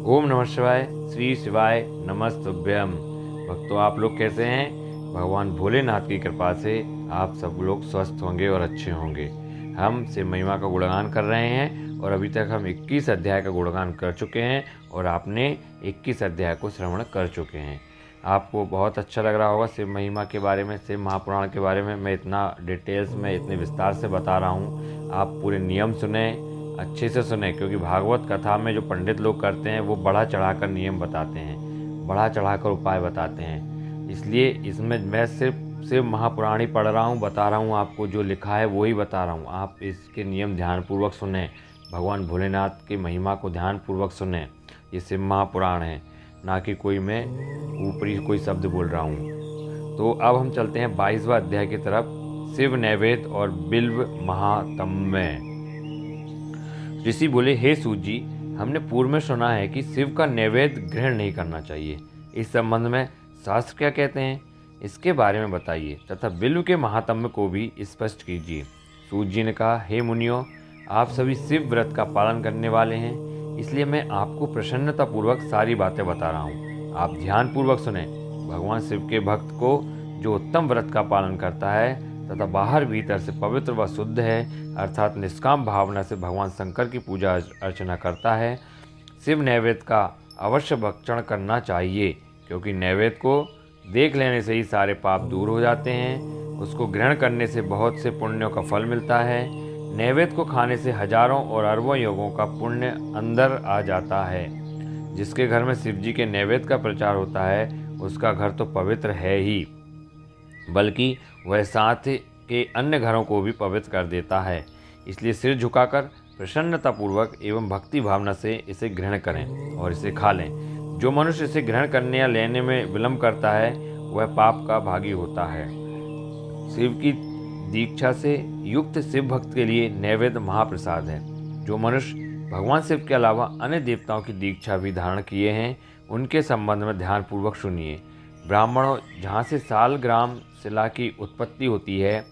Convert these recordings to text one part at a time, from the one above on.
ओम नमः शिवाय। श्री शिवाय नमस्तुभ्यम। भक्तों, आप लोग कैसे हैं? भगवान भोलेनाथ की कृपा से आप सब लोग स्वस्थ होंगे और अच्छे होंगे। हम शिव महिमा का गुणगान कर रहे हैं और अभी तक हम 21 अध्याय का गुणगान कर चुके हैं और आपने 21 अध्याय को श्रवण कर चुके हैं। आपको बहुत अच्छा लग रहा होगा शिव महिमा के बारे में, शिव महापुराण के बारे में मैं इतना डिटेल्स में, इतने विस्तार से बता रहा हूँ। आप पूरे नियम सुने, अच्छे से सुने, क्योंकि भागवत कथा में जो पंडित लोग करते हैं वो बढ़ा चढ़ाकर नियम बताते हैं, बढ़ा चढ़ाकर उपाय बताते हैं। इसलिए इसमें मैं सिर्फ शिव महापुराण ही पढ़ रहा हूँ, बता रहा हूँ आपको, जो लिखा है वो ही बता रहा हूँ। आप इसके नियम ध्यानपूर्वक सुने, भगवान भोलेनाथ की महिमा को ध्यानपूर्वक सुने। ये शिव महापुराण है, ना कि कोई मैं ऊपरी कोई शब्द बोल रहा हूँ। तो अब हम चलते हैं 22वां अध्याय की तरफ, शिव नैवेद्य और बिल्व महात्म्य। ऋषि बोले, हे सूत जी, हमने पूर्व में सुना है कि शिव का नैवेद्य ग्रहण नहीं करना चाहिए। इस संबंध में शास्त्र क्या कहते हैं, इसके बारे में बताइए तथा बिल्व के महात्म्य को भी स्पष्ट कीजिए। सूत जी ने कहा, हे मुनियों, आप सभी शिव व्रत का पालन करने वाले हैं, इसलिए मैं आपको प्रसन्नतापूर्वक सारी बातें बता रहा हूँ। आप ध्यानपूर्वक सुने। भगवान शिव के भक्त को जो उत्तम व्रत का पालन करता है तथा बाहर भीतर से पवित्र व शुद्ध है, अर्थात निष्काम भावना से भगवान शंकर की पूजा अर्चना करता है, शिव नैवेद्य का अवश्य भक्षण करना चाहिए, क्योंकि नैवेद्य को देख लेने से ही सारे पाप दूर हो जाते हैं। उसको ग्रहण करने से बहुत से पुण्यों का फल मिलता है। नैवेद्य को खाने से हजारों और अरबों योगों का पुण्य अंदर आ जाता है। जिसके घर में शिव जी के नैवेद्य का प्रचार होता है, उसका घर तो पवित्र है ही, बल्कि वह साथ के अन्य घरों को भी पवित्र कर देता है। इसलिए सिर झुकाकर प्रसन्नतापूर्वक एवं भक्ति भावना से इसे ग्रहण करें और इसे खा लें। जो मनुष्य इसे ग्रहण करने या लेने में विलंब करता है, वह पाप का भागी होता है। शिव की दीक्षा से युक्त शिव भक्त के लिए नैवेद्य महाप्रसाद है। जो मनुष्य भगवान शिव के अलावा अन्य देवताओं की दीक्षा भी धारण किए हैं, उनके संबंध में ध्यानपूर्वक सुनिए। ब्राह्मणों, जहाँ से सालग्राम शिला की उत्पत्ति होती है,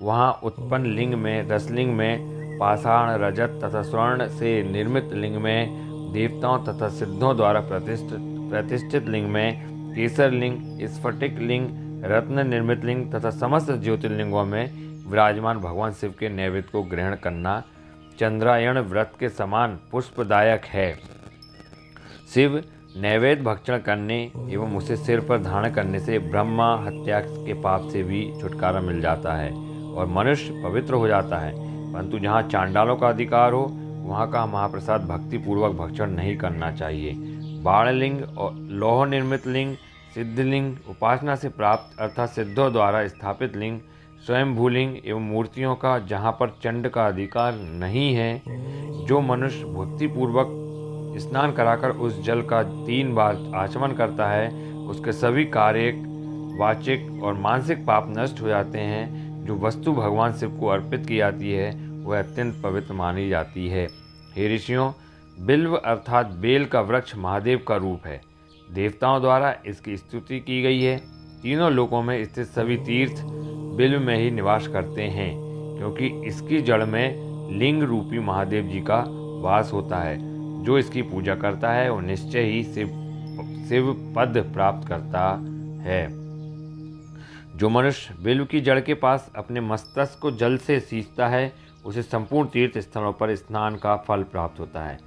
वहाँ उत्पन्न लिंग में, रसलिंग में, पाषाण, रजत तथा स्वर्ण से निर्मित लिंग में, देवताओं तथा सिद्धों द्वारा प्रतिष्ठित लिंग में, केसर लिंग, स्फटिक लिंग, रत्न निर्मित लिंग तथा समस्त ज्योतिर्लिंगों में विराजमान भगवान शिव के नैवेद्य को ग्रहण करना चंद्रायण व्रत के समान पुष्पदायक है। शिव नैवेद्य भक्षण करने एवं उसे सिर पर धारण करने से ब्रह्मा हत्या के पाप से भी छुटकारा मिल जाता है और मनुष्य पवित्र हो जाता है। परंतु जहाँ चांडालों का अधिकार हो, वहाँ का महाप्रसाद भक्तिपूर्वक भक्षण नहीं करना चाहिए। बाणलिंग और लौह निर्मित लिंग, सिद्धलिंग, उपासना से प्राप्त अर्थात सिद्धों द्वारा स्थापित लिंग, स्वयंभूलिंग एवं मूर्तियों का जहाँ पर चंड का अधिकार नहीं है, जो मनुष्य भक्तिपूर्वक स्नान कराकर उस जल का 3 बार आचमन करता है, उसके सभी कायिक, वाचिक और मानसिक पाप नष्ट हो जाते हैं। जो वस्तु भगवान शिव को अर्पित की जाती है, वह अत्यंत पवित्र मानी जाती है। हे ऋषियों, बिल्व अर्थात बेल का वृक्ष महादेव का रूप है। देवताओं द्वारा इसकी स्तुति की गई है। तीनों लोकों में स्थित सभी तीर्थ बिल्व में ही निवास करते हैं, क्योंकि इसकी जड़ में लिंग रूपी महादेव जी का वास होता है। जो इसकी पूजा करता है, वो निश्चय ही शिव पद प्राप्त करता है। जो मनुष्य बिल्व की जड़ के पास अपने मस्तक को जल से सींचता है, उसे संपूर्ण तीर्थ स्थलों पर स्नान का फल प्राप्त होता है।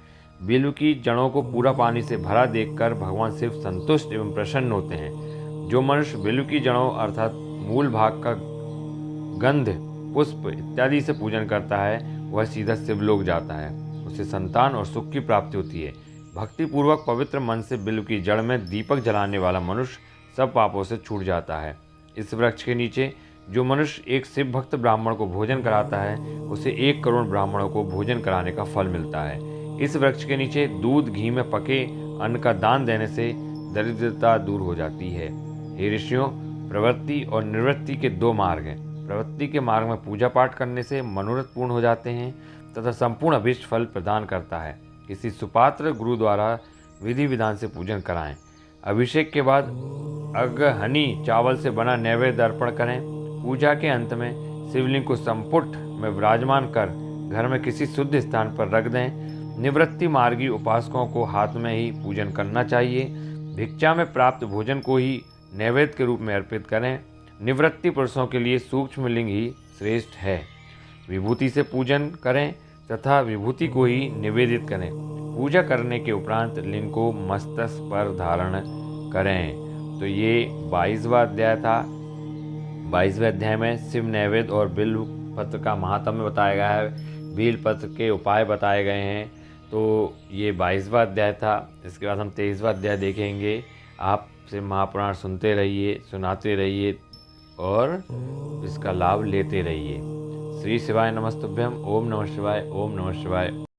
बिल्व की जड़ों को पूरा पानी से भरा देखकर भगवान शिव संतुष्ट एवं प्रसन्न होते हैं। जो मनुष्य बिल्व की जड़ों अर्थात मूल भाग का गंध, पुष्प इत्यादि से पूजन करता है, वह सीधा शिवलोक जाता है। उसे संतान और सुख की प्राप्ति होती है। भक्तिपूर्वक पवित्र मन से बिल्व की जड़ में दीपक जलाने वाला मनुष्य सब पापों से छूट जाता है। इस वृक्ष के नीचे जो मनुष्य एक शिव भक्त ब्राह्मण को भोजन कराता है, उसे 1 करोड़ ब्राह्मणों को भोजन कराने का फल मिलता है। इस वृक्ष के नीचे दूध घी में पके अन्न का दान देने से दरिद्रता दूर हो जाती है। हे ऋषियों, प्रवृत्ति और निवृत्ति के 2 मार्ग हैं। प्रवृत्ति के मार्ग में पूजा पाठ करने से मनोरथ पूर्ण हो जाते हैं तथा संपूर्ण अभीष्ट फल प्रदान करता है। किसी सुपात्र गुरु द्वारा विधि विधान से पूजन कराएं। अभिषेक के बाद अगहनी चावल से बना नैवेद्य अर्पण करें। पूजा के अंत में शिवलिंग को संपुट में विराजमान कर घर में किसी शुद्ध स्थान पर रख दें। निवृत्ति मार्गी उपासकों को हाथ में ही पूजन करना चाहिए। भिक्षा में प्राप्त भोजन को ही नैवेद्य के रूप में अर्पित करें। निवृत्ति पुरुषों के लिए सूक्ष्म लिंग ही श्रेष्ठ है। विभूति से पूजन करें तथा विभूति को ही निवेदित करें। पूजा करने के उपरांत लिंग को मस्तक पर धारण करें। तो ये 22वां अध्याय था। 22वें अध्याय में शिव नैवेद्य और बिल्व पत्र का महात्म्य बताया गया है, बेल पत्र के उपाय बताए गए हैं। तो ये 22वां अध्याय था। इसके बाद हम 23वां अध्याय देखेंगे। आप से महापुराण सुनते रहिए, सुनाते रहिए और इसका लाभ लेते रहिए। श्री शिवाय नमस्तुभ्यम। ओम नमः शिवाय। ओम नमः शिवाय।